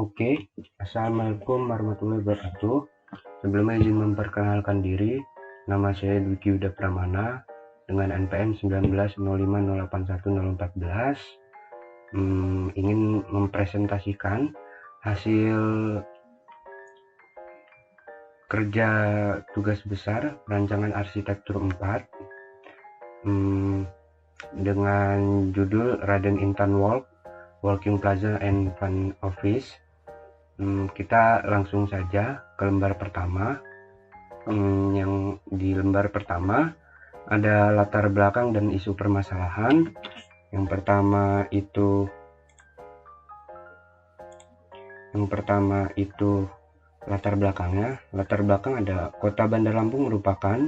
Oke, Assalamualaikum warahmatullahi wabarakatuh. Sebelumnya izin memperkenalkan diri, nama saya Dwiki Yuda Pramana dengan NPM 1905081014. Ingin mempresentasikan hasil kerja tugas besar rancangan arsitektur 4 dengan judul Raden Intan Walk, Walking Plaza and Fun Office. Kita langsung saja ke lembar pertama. Yang di lembar pertama ada latar belakang dan isu permasalahan. Yang pertama itu latar belakangnya. Latar belakang ada Kota Bandar Lampung merupakan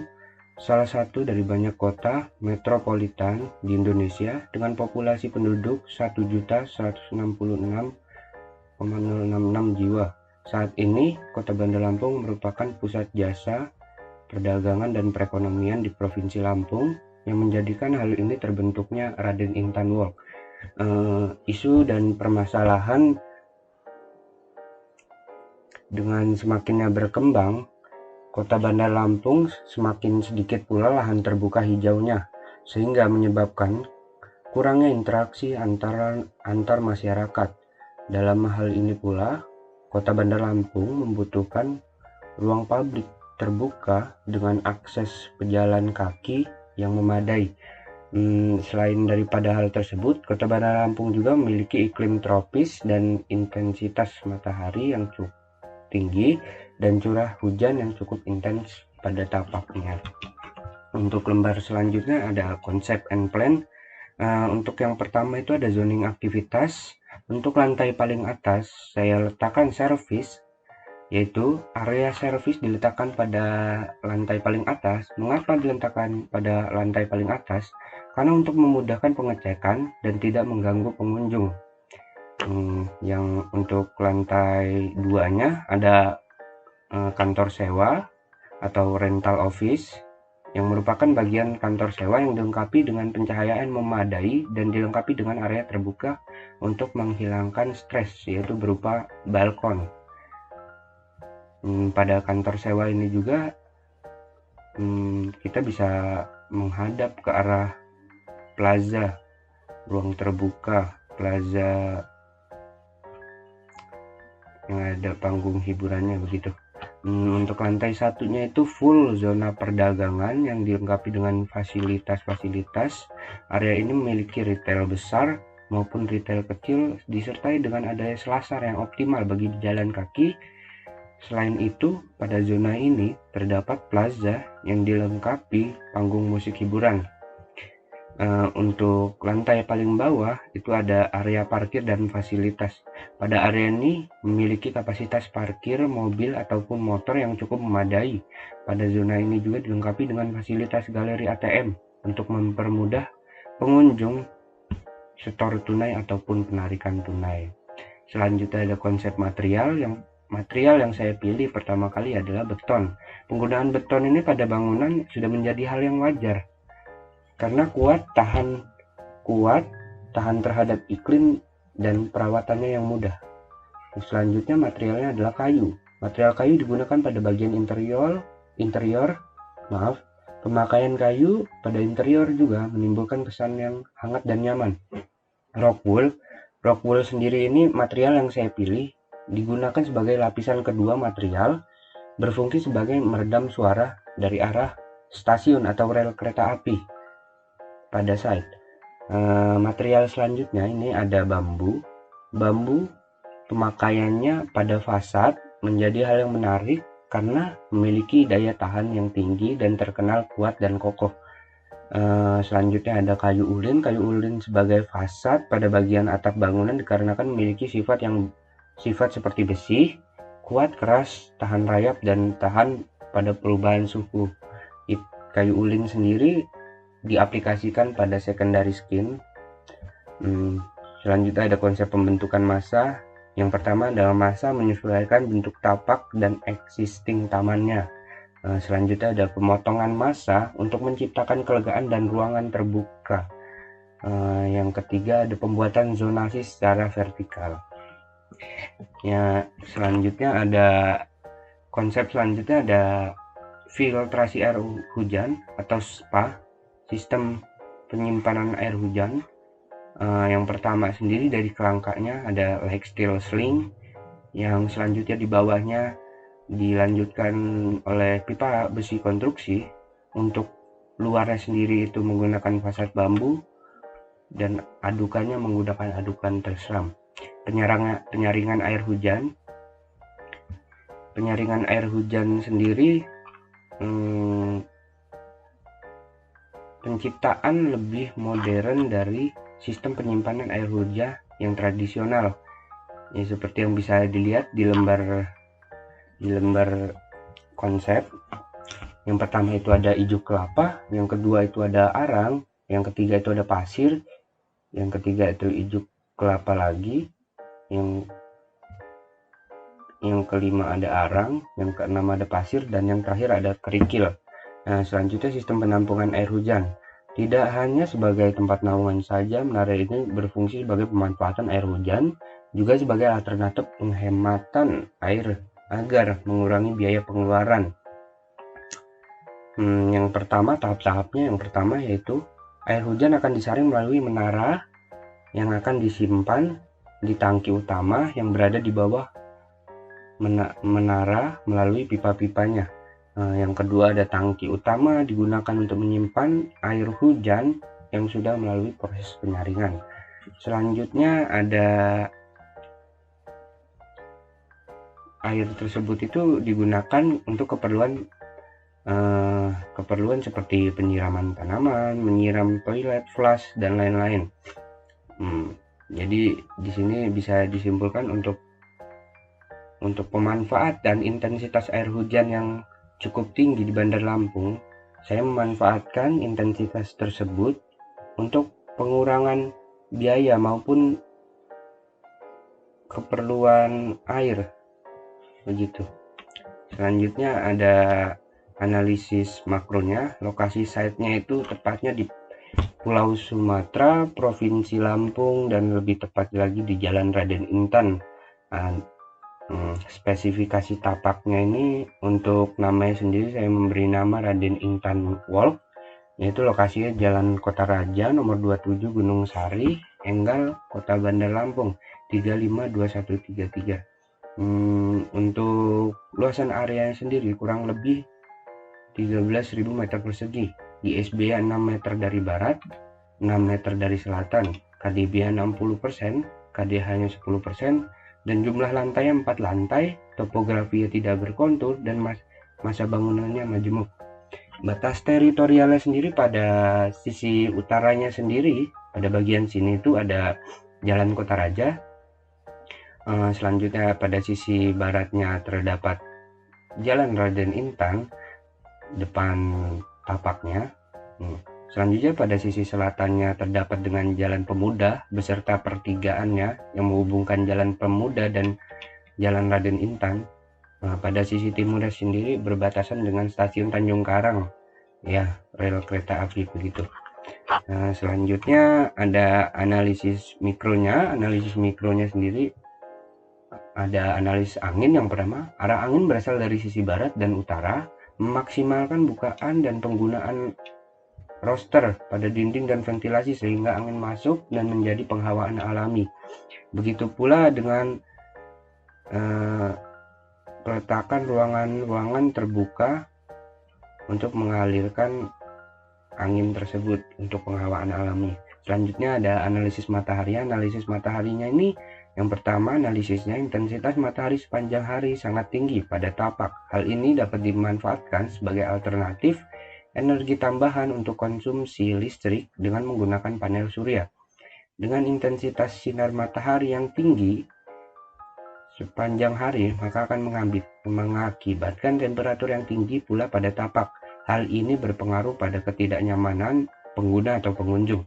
salah satu dari banyak kota metropolitan di Indonesia dengan populasi penduduk 1.166.066 jiwa. Saat ini, Kota Bandar Lampung merupakan pusat jasa, perdagangan, dan perekonomian di Provinsi Lampung yang menjadikan hal ini terbentuknya Raden Intan Walk. Isu dan permasalahan dengan semakinnya berkembang, Kota Bandar Lampung semakin sedikit pula lahan terbuka hijaunya, sehingga menyebabkan kurangnya interaksi antar masyarakat. Dalam hal ini pula, Kota Bandar Lampung membutuhkan ruang publik terbuka dengan akses pejalan kaki yang memadai. Selain daripada hal tersebut, Kota Bandar Lampung juga memiliki iklim tropis dan intensitas matahari yang cukup tinggi dan curah hujan yang cukup intens pada tapaknya. Untuk lembar selanjutnya ada konsep and plan. Untuk yang pertama itu ada zoning aktivitas. Untuk lantai paling atas saya letakkan service, yaitu area service diletakkan pada lantai paling atas. Mengapa diletakkan pada lantai paling atas? Karena untuk memudahkan pengecekan dan tidak mengganggu pengunjung. Yang untuk lantai 2-nya ada kantor sewa atau rental office, yang merupakan bagian kantor sewa yang dilengkapi dengan pencahayaan memadai dan dilengkapi dengan area terbuka untuk menghilangkan stres, yaitu berupa balkon. Pada kantor sewa ini juga kita bisa menghadap ke arah plaza, ruang terbuka, plaza yang ada panggung hiburannya begitu. Untuk lantai satunya itu full zona perdagangan yang dilengkapi dengan fasilitas-fasilitas. Area ini memiliki retail besar maupun retail kecil, disertai dengan adanya selasar yang optimal bagi jalan kaki. Selain itu, pada zona ini terdapat plaza yang dilengkapi panggung musik hiburan. Untuk lantai paling bawah itu ada area parkir dan fasilitas. Pada area ini memiliki kapasitas parkir mobil ataupun motor yang cukup memadai. Pada zona ini juga dilengkapi dengan fasilitas galeri ATM untuk mempermudah pengunjung setor tunai ataupun penarikan tunai. Selanjutnya ada konsep material yang saya pilih pertama kali adalah beton. Penggunaan beton ini pada bangunan sudah menjadi hal yang wajar karena kuat tahan terhadap iklim dan perawatannya yang mudah. Selanjutnya materialnya adalah kayu. Material kayu digunakan pada bagian interior. Pemakaian kayu pada interior juga menimbulkan kesan yang hangat dan nyaman. Rockwool sendiri ini material yang saya pilih, digunakan sebagai lapisan kedua material, berfungsi sebagai meredam suara dari arah stasiun atau rel kereta api pada site. Material selanjutnya ini ada bambu. Pemakaiannya pada fasad menjadi hal yang menarik karena memiliki daya tahan yang tinggi dan terkenal kuat dan kokoh. Selanjutnya ada kayu ulin. Kayu ulin sebagai fasad pada bagian atap bangunan dikarenakan memiliki sifat seperti besi, kuat, keras, tahan rayap, dan tahan pada perubahan suhu. Kayu ulin sendiri diaplikasikan pada secondary skin. Selanjutnya ada konsep pembentukan massa. Yang pertama adalah massa menyesuaikan bentuk tapak dan existing tamannya. Selanjutnya ada pemotongan massa untuk menciptakan kelegaan dan ruangan terbuka. Yang ketiga ada pembuatan zonasi secara vertikal. Ya, selanjutnya ada filtrasi air hujan atau SPA, sistem penyimpanan air hujan. Yang pertama sendiri dari kerangkanya ada like steel sling, yang selanjutnya di bawahnya dilanjutkan oleh pipa besi konstruksi. Untuk luarnya sendiri itu menggunakan fasad bambu dan adukannya menggunakan adukan terseram. Penyaringan air hujan. Penyaringan air hujan sendiri penciptaan lebih modern dari sistem penyimpanan air hujan yang tradisional. Ya, seperti yang bisa dilihat di lembar konsep. Yang pertama itu ada ijuk kelapa, yang kedua itu ada arang, yang ketiga itu ada pasir, yang ketiga itu ijuk kelapa lagi, yang kelima ada arang, yang keenam ada pasir, dan yang terakhir ada kerikil. Nah, selanjutnya sistem penampungan air hujan. Tidak hanya sebagai tempat naungan saja, menara ini berfungsi sebagai pemanfaatan air hujan, juga sebagai alternatif penghematan air agar mengurangi biaya pengeluaran. Yang pertama, tahap-tahapnya yang pertama yaitu air hujan akan disaring melalui menara yang akan disimpan di tangki utama yang berada di bawah menara melalui pipa-pipanya. Yang kedua ada tangki utama digunakan untuk menyimpan air hujan yang sudah melalui proses penyaringan. Selanjutnya ada air tersebut itu digunakan untuk keperluan seperti penyiraman tanaman, menyiram toilet, flush, dan lain-lain. Jadi di sini bisa disimpulkan untuk pemanfaat dan intensitas air hujan yang cukup tinggi di Bandar Lampung, saya memanfaatkan intensitas tersebut untuk pengurangan biaya maupun keperluan air, begitu. Selanjutnya ada analisis makronya. Lokasi site-nya itu tepatnya di Pulau Sumatera, Provinsi Lampung, dan lebih tepat lagi di Jalan Raden Intan. Spesifikasi tapaknya ini untuk namanya sendiri saya memberi nama Raden Intan Walk, yaitu lokasinya Jalan Kota Raja nomor 27 Gunung Sari, Enggal, Kota Bandar Lampung 352133. Untuk luasan area sendiri kurang lebih 13.000 meter persegi. ISB 6 meter dari barat, 6 meter dari selatan, KDB 60%, KDH nya 10%, dan jumlah lantai 4 lantai, topografi tidak berkontur, dan masa bangunannya majemuk. Batas teritorialnya sendiri pada sisi utaranya sendiri, pada bagian sini itu ada Jalan Kota Raja. Selanjutnya pada sisi baratnya terdapat Jalan Raden Intan, depan tapaknya. Selanjutnya pada sisi selatannya terdapat dengan Jalan Pemuda beserta pertigaannya yang menghubungkan Jalan Pemuda dan Jalan Raden Intan. Pada sisi timurnya sendiri berbatasan dengan Stasiun Tanjung Karang, ya, rel kereta api begitu. Selanjutnya ada analisis mikronya. Analisis mikronya sendiri ada analisis angin. Yang pertama, arah angin berasal dari sisi barat dan utara, memaksimalkan bukaan dan penggunaan roster pada dinding dan ventilasi sehingga angin masuk dan menjadi penghawaan alami. Begitu pula dengan peletakan ruangan-ruangan terbuka untuk mengalirkan angin tersebut untuk penghawaan alami. Selanjutnya ada analisis matahari. Analisis mataharinya ini yang pertama, analisisnya intensitas matahari sepanjang hari sangat tinggi pada tapak. Hal ini dapat dimanfaatkan sebagai alternatif energi tambahan untuk konsumsi listrik dengan menggunakan panel surya. Dengan intensitas sinar matahari yang tinggi sepanjang hari, maka akan mengakibatkan temperatur yang tinggi pula pada tapak. Hal ini berpengaruh pada ketidaknyamanan pengguna atau pengunjung.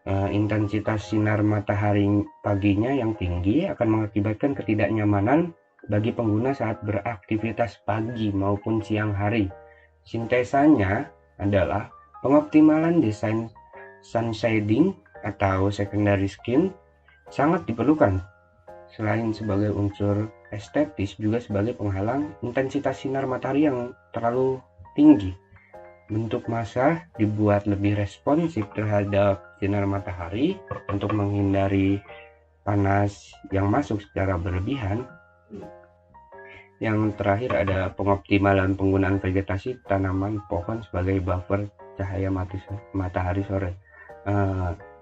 Intensitas sinar matahari paginya yang tinggi akan mengakibatkan ketidaknyamanan bagi pengguna saat beraktivitas pagi maupun siang hari. Sintesanya adalah pengoptimalan desain sun shading atau secondary skin sangat diperlukan selain sebagai unsur estetis juga sebagai penghalang intensitas sinar matahari yang terlalu tinggi. Bentuk massa dibuat lebih responsif terhadap sinar matahari untuk menghindari panas yang masuk secara berlebihan. Yang terakhir ada pengoptimalan penggunaan vegetasi tanaman pohon sebagai buffer cahaya matahari sore.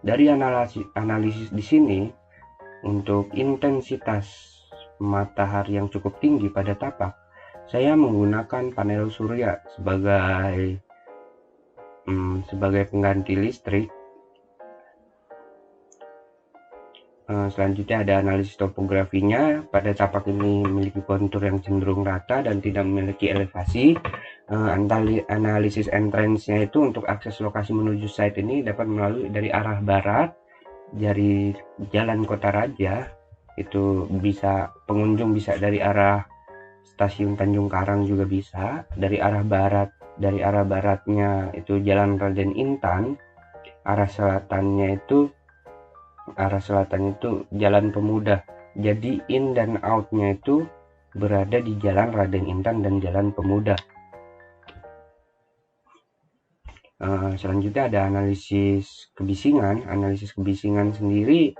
Dari analisis di sini, untuk intensitas matahari yang cukup tinggi pada tapak, saya menggunakan panel surya sebagai pengganti listrik. Selanjutnya ada analisis topografinya. Pada tapak ini memiliki kontur yang cenderung rata dan tidak memiliki elevasi. Analisis entrance-nya itu untuk akses lokasi menuju site ini dapat melalui dari arah barat dari Jalan Kota Raja. Itu bisa pengunjung bisa dari arah Stasiun Tanjung Karang juga bisa. Dari arah baratnya itu Jalan Raden Intan. Arah selatannya itu Jalan Pemuda. Jadi in dan outnya itu berada di Jalan Raden Intan dan Jalan Pemuda. Selanjutnya ada analisis kebisingan. Analisis kebisingan sendiri,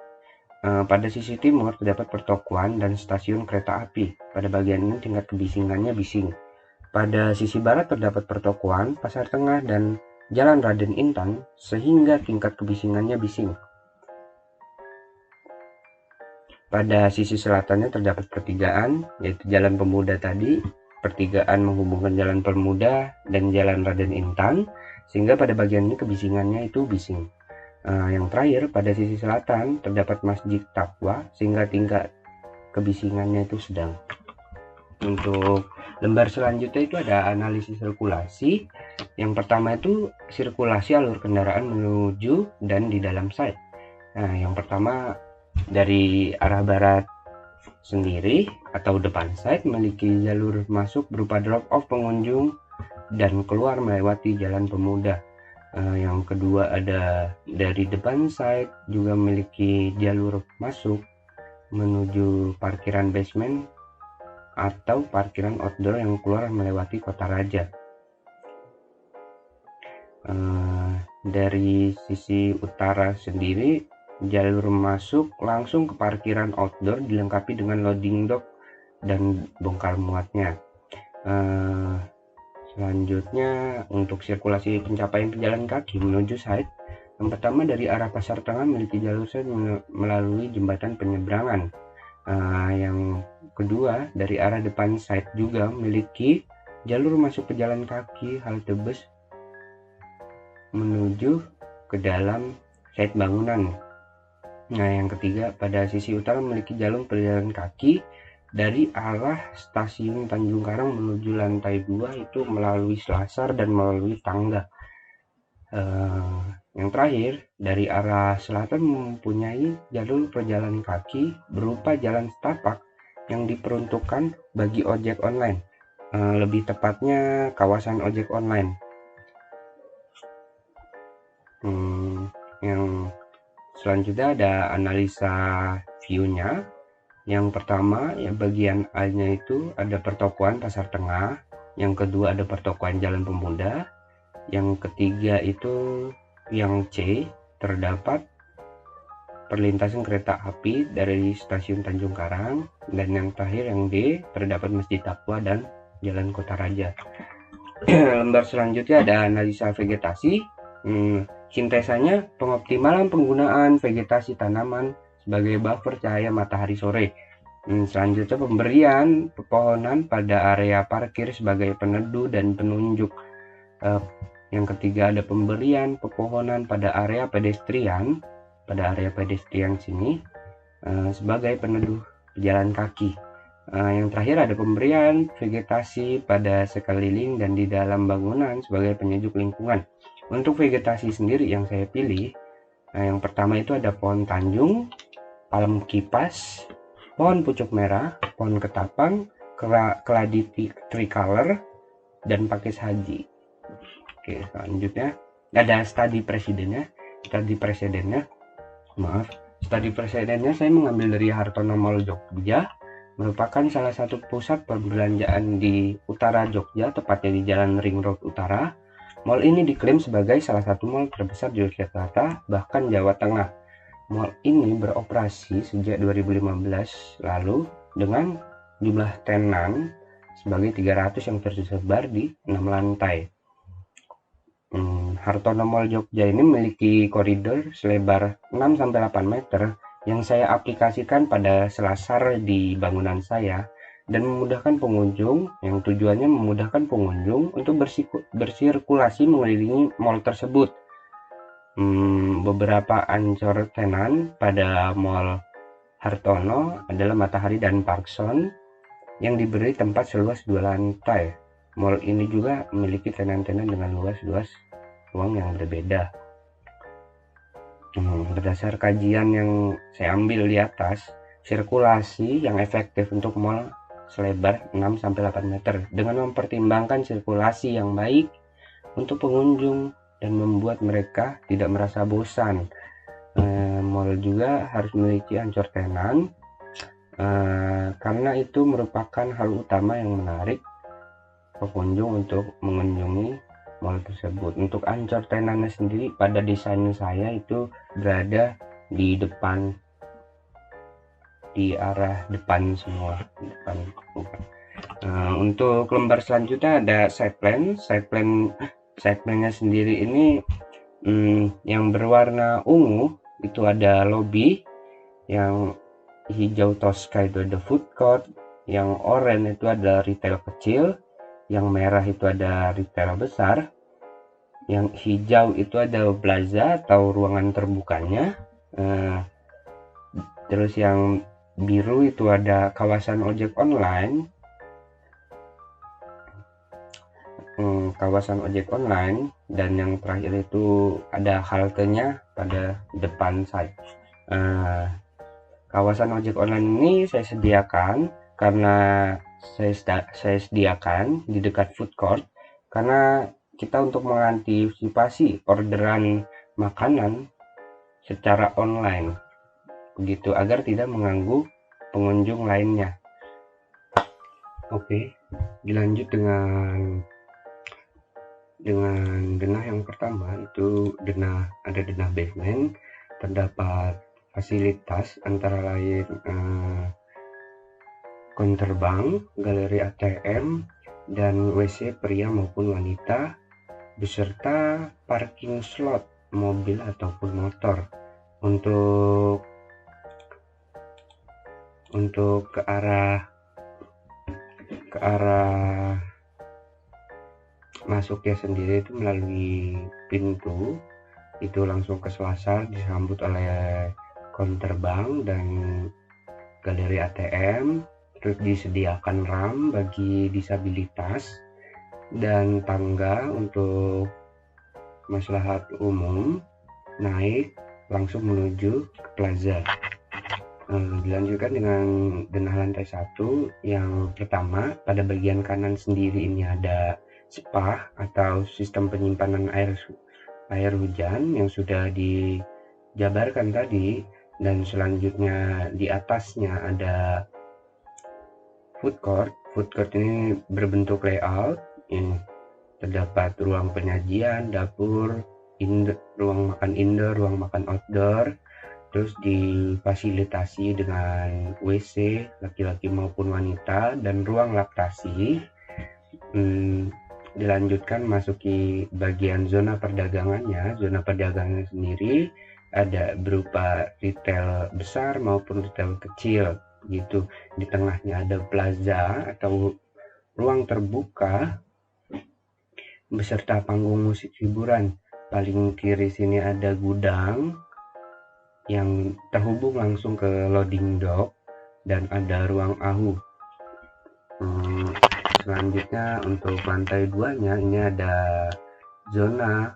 pada sisi timur terdapat pertokoan dan stasiun kereta api. Pada bagian ini tingkat kebisingannya bising. Pada sisi barat terdapat pertokoan, pasar tengah, dan Jalan Raden Intan, sehingga tingkat kebisingannya bising. Pada sisi selatannya terdapat pertigaan, yaitu Jalan Pemuda tadi. Pertigaan menghubungkan Jalan Pemuda dan Jalan Raden Intan, sehingga pada bagian ini kebisingannya itu bising. Yang terakhir, pada sisi selatan terdapat Masjid Taqwa, sehingga tingkat kebisingannya itu sedang. Untuk lembar selanjutnya itu ada analisis sirkulasi. Yang pertama itu sirkulasi alur kendaraan menuju dan di dalam site. Yang pertama dari arah barat sendiri atau depan site memiliki jalur masuk berupa drop off pengunjung dan keluar melewati Jalan Pemuda. Yang kedua ada dari depan site juga memiliki jalur masuk menuju parkiran basement atau parkiran outdoor yang keluar melewati Kota Raja. Dari sisi utara sendiri jalur masuk langsung ke parkiran outdoor dilengkapi dengan loading dock dan bongkar muatnya. Selanjutnya untuk sirkulasi pencapaian pejalan kaki menuju site, yang pertama dari arah Pasar Tengah memiliki jalur site melalui jembatan penyeberangan. Yang kedua dari arah depan site juga memiliki jalur masuk pejalan kaki halte bus menuju ke dalam site bangunan. Yang ketiga pada sisi utara memiliki jalur pejalan kaki dari arah Stasiun Tanjung Karang menuju lantai 2 itu melalui selasar dan melalui tangga. Yang terakhir dari arah selatan mempunyai jalur pejalan kaki berupa jalan setapak yang diperuntukkan bagi ojek online, lebih tepatnya kawasan ojek online. Yang selanjutnya ada analisa view-nya. Yang pertama ya bagian A-nya itu ada pertokoan Pasar Tengah, yang kedua ada pertokoan Jalan Pemuda, yang ketiga itu yang C terdapat perlintasan kereta api dari Stasiun Tanjung Karang, dan yang terakhir yang D terdapat Masjid Taqwa dan Jalan Kota Raja. Lembar selanjutnya ada analisa vegetasi. Sintesanya pengoptimalan penggunaan vegetasi tanaman sebagai buffer cahaya matahari sore. Selanjutnya pemberian pepohonan pada area parkir sebagai peneduh dan penunjuk. Yang ketiga ada pemberian pepohonan pada area pedestrian sini sebagai peneduh pejalan kaki. Yang terakhir ada pemberian vegetasi pada sekeliling dan di dalam bangunan sebagai penyejuk lingkungan. Untuk vegetasi sendiri yang saya pilih, yang pertama itu ada pohon tanjung, palem kipas, pohon pucuk merah, pohon ketapang, keladi tricolor, dan pakis haji. Oke, selanjutnya ada studi presidennya. Studi presidennya saya mengambil dari Hartono Mall Jogja, merupakan salah satu pusat perbelanjaan di utara Jogja, tepatnya di Jalan Ring Road Utara. Mall ini diklaim sebagai salah satu mall terbesar di Yogyakarta, bahkan Jawa Tengah. Mall ini beroperasi sejak 2015 lalu dengan jumlah tenan sebagai 300 yang tersebar di 6 lantai. Hartono Mall Jogja ini memiliki koridor selebar 6-8 meter yang saya aplikasikan pada selasar di bangunan saya dan memudahkan pengunjung, yang tujuannya memudahkan pengunjung untuk bersirkulasi mengelilingi mall tersebut. Beberapa ancor tenan pada Mall Hartono adalah Matahari dan Parkson yang diberi tempat seluas 2 lantai. Mall ini juga memiliki tenan-tenan dengan luas ruang yang berbeda. Berdasar kajian yang saya ambil di atas, sirkulasi yang efektif untuk mall selebar 6-8 meter dengan mempertimbangkan sirkulasi yang baik untuk pengunjung dan membuat mereka tidak merasa bosan. Mall juga harus memiliki ancor tenan karena itu merupakan hal utama yang menarik pengunjung untuk mengunjungi mall tersebut. Untuk ancor tenannya sendiri pada desain saya itu berada di depan, di arah depan semua, depan. Untuk lembar selanjutnya ada side plan-nya sendiri ini yang berwarna ungu itu ada lobby, yang hijau toska itu ada food court, yang oranye itu ada retail kecil, yang merah itu ada retail besar, yang hijau itu ada plaza atau ruangan terbukanya, terus yang biru itu ada kawasan ojek online, dan yang terakhir itu ada haltenya pada depan saya. Kawasan ojek online ini saya sediakan karena saya sediakan di dekat food court karena kita untuk mengantisipasi orderan makanan secara online begitu agar tidak mengganggu pengunjung lainnya. Oke, dilanjut dengan denah yang pertama, itu ada denah basement. Terdapat fasilitas antara lain counter bank, galeri ATM, dan WC pria maupun wanita, beserta parking slot mobil ataupun motor. Untuk ke arah masuknya sendiri itu melalui pintu itu langsung ke selasar, disambut oleh counter bank dan galeri ATM. Terus disediakan ram bagi disabilitas dan tangga untuk maslahat umum naik langsung menuju ke plaza. Dilanjutkan dengan denah lantai 1 yang pertama. Pada bagian kanan sendiri ini ada spa atau sistem penyimpanan air hujan yang sudah dijabarkan tadi, dan selanjutnya di atasnya ada food court. Food court ini berbentuk layout, terdapat ruang penyajian, dapur, ruang makan indoor, ruang makan outdoor, terus difasilitasi dengan WC laki-laki maupun wanita dan ruang laktasi. Dilanjutkan masuki bagian zona perdagangannya. Zona perdagangan sendiri ada berupa retail besar maupun retail kecil gitu. Di tengahnya ada plaza atau ruang terbuka beserta panggung musik hiburan. Paling kiri sini ada gudang yang terhubung langsung ke loading dock dan ada ruang AHU. Selanjutnya untuk lantai 2-nya ini ada zona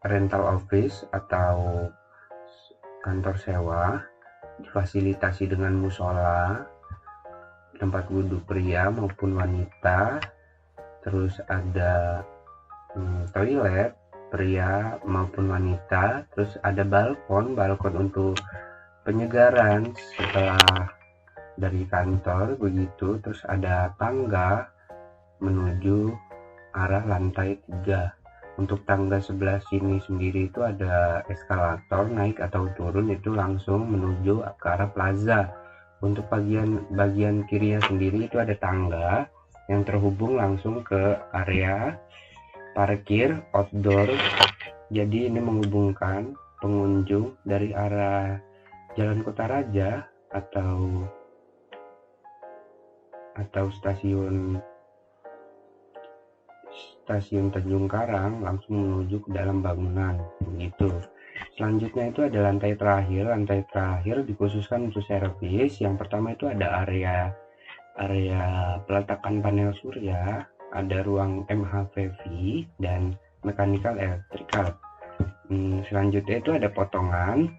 rental office atau kantor sewa, difasilitasi dengan musola, tempat wudhu pria maupun wanita, terus ada toilet, pria maupun wanita. Terus ada balkon untuk penyegaran setelah dari kantor begitu. Terus ada tangga menuju arah lantai 3. Untuk tangga sebelah sini sendiri itu ada eskalator naik atau turun, itu langsung menuju ke arah plaza. Untuk bagian kirinya sendiri itu ada tangga yang terhubung langsung ke area parkir outdoor. Jadi ini menghubungkan pengunjung dari arah Jalan Kota Raja atau stasiun Tanjung Karang langsung menuju ke dalam bangunan begitu. Selanjutnya itu ada lantai terakhir dikhususkan untuk servis. Yang pertama itu ada area peletakan panel surya, ada ruang MHVV dan mechanical electrical. Selanjutnya itu ada potongannya.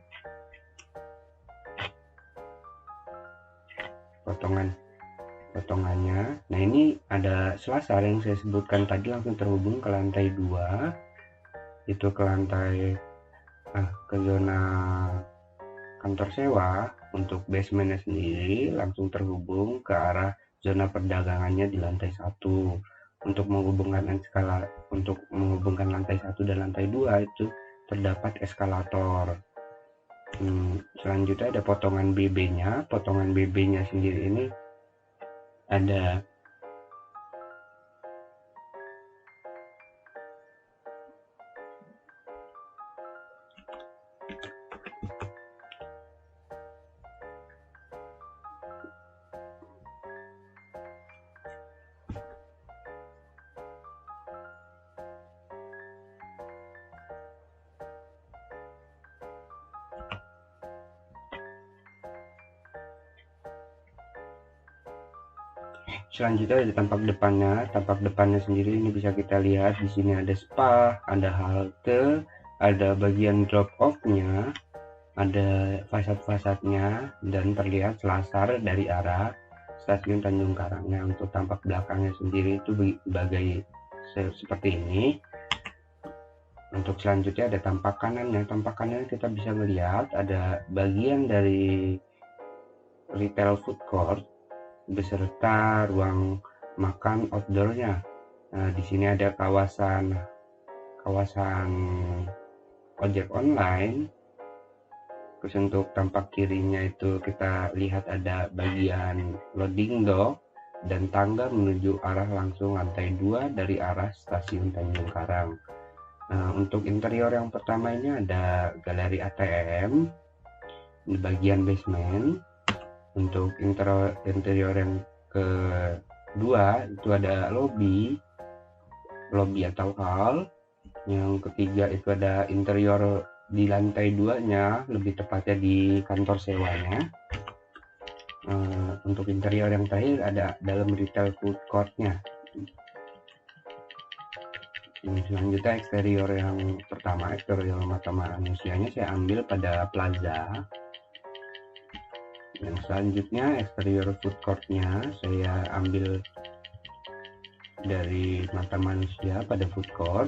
Nah, ini ada selasar yang saya sebutkan tadi langsung terhubung ke lantai 2, itu ke zona kantor sewa. Untuk basementnya sendiri langsung terhubung ke arah zona perdagangannya di lantai 1. Untuk menghubungkan lantai 1 dan lantai 2 itu terdapat eskalator. Selanjutnya ada potongan BB-nya. Potongan BB-nya sendiri ini ada selanjutnya ada tampak depannya sendiri. Ini bisa kita lihat di sini ada spa, ada halte, ada bagian drop off-nya, ada fasad-fasadnya, dan terlihat selasar dari arah stasiun Tanjung Karang. Nah, untuk tampak belakangnya sendiri itu seperti ini. Untuk selanjutnya ada tampak kanannya. Tampak kanannya kita bisa melihat ada bagian dari retail food court beserta ruang makan outdoornya. Nah, di sini ada kawasan ojek online. Terus untuk tampak kirinya itu kita lihat ada bagian loading dock dan tangga menuju arah langsung lantai 2 dari arah stasiun Tanjung Karang. Nah, untuk interior yang pertama ini ada galeri ATM di bagian basement. Untuk interior yang kedua itu ada lobby atau hall. Yang ketiga itu ada interior di lantai 2-nya, lebih tepatnya di kantor sewanya. Untuk interior yang terakhir ada dalam retail food court-nya. Selanjutnya eksterior yang pertama, eksterior mata manusianya saya ambil pada plaza. Yang selanjutnya eksterior food court-nya saya ambil dari mata manusia pada food court.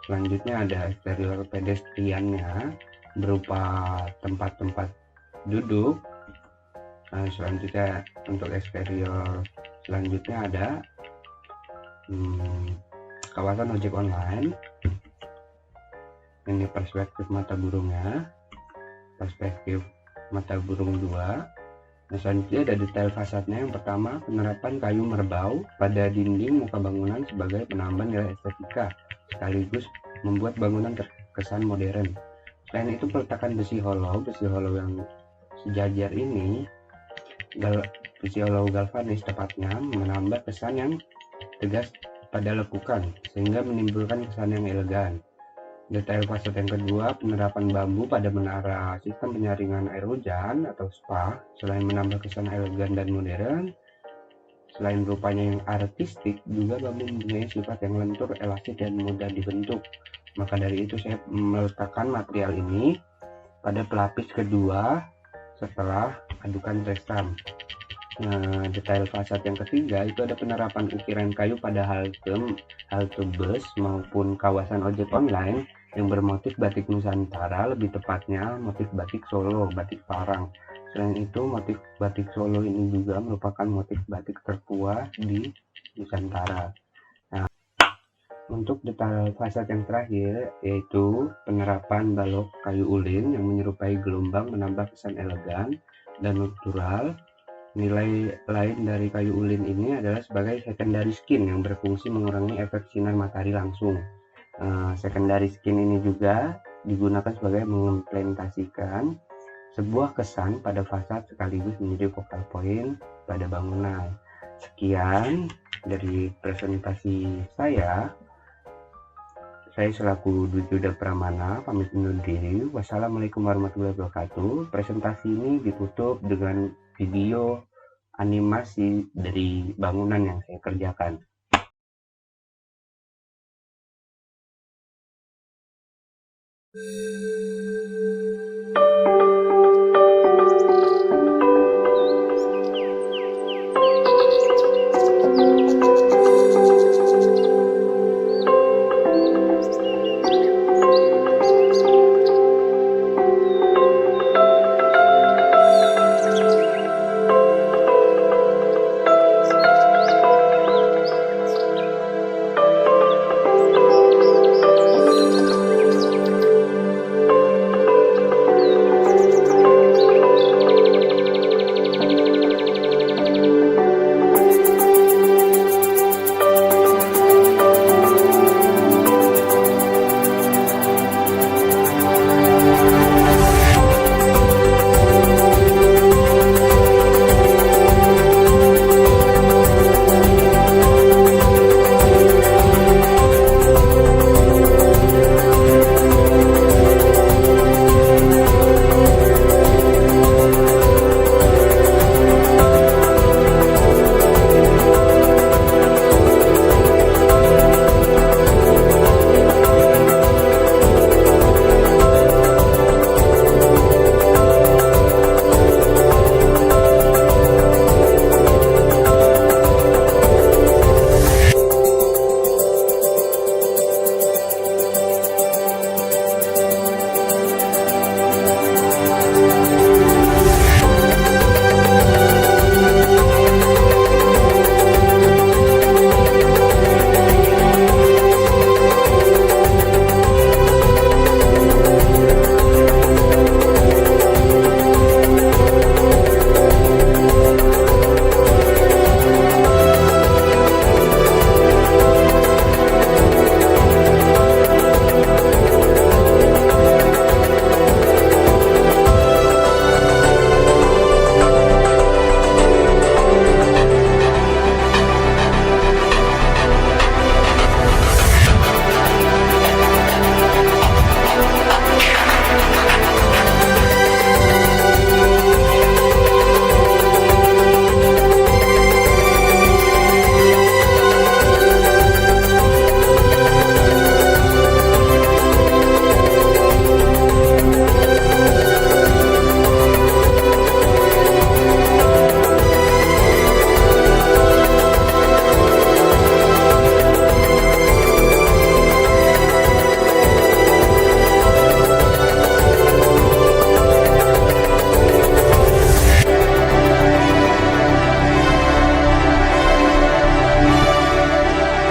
Selanjutnya ada eksterior pedestriannya berupa tempat-tempat duduk. Nah, selanjutnya untuk eksterior selanjutnya ada kawasan ojek online. Ini perspektif mata burungnya, perspektif mata burung 2. Nah, selanjutnya ada detail fasadnya. Yang pertama, penerapan kayu merbau pada dinding muka bangunan sebagai penambah nilai estetika sekaligus membuat bangunan terkesan modern. Selain itu, peletakan besi hollow yang sejajar ini, besi hollow galvanis tepatnya, menambah kesan yang tegas pada lekukan sehingga menimbulkan kesan yang elegan. Detail fasad yang kedua, penerapan bambu pada menara sistem penyaringan air hujan atau spa. Selain menambah kesan elegan dan modern, selain rupanya yang artistik, juga bambu mempunyai sifat yang lentur, elastik, dan mudah dibentuk. Maka dari itu saya meletakkan material ini pada pelapis kedua setelah adukan restam. Nah, detail fasad yang ketiga itu ada penerapan ukiran kayu pada halte bus maupun kawasan ojek online yang bermotif batik Nusantara, lebih tepatnya motif batik Solo, batik Parang. Selain itu, motif batik Solo ini juga merupakan motif batik tertua di Nusantara. Nah, untuk detail fasad yang terakhir yaitu penerapan balok kayu ulin yang menyerupai gelombang menambah kesan elegan dan natural. Nilai lain dari kayu ulin ini adalah sebagai secondary skin yang berfungsi mengurangi efek sinar matahari langsung. Secondary skin ini juga digunakan sebagai mengimplementasikan sebuah kesan pada fasad sekaligus menjadi focal point pada bangunan. Sekian dari presentasi saya. Saya selaku Dwi Yuda Pramana pamit undur diri. Wassalamualaikum warahmatullahi wabarakatuh. Presentasi ini ditutup dengan video animasi dari bangunan yang saya kerjakan.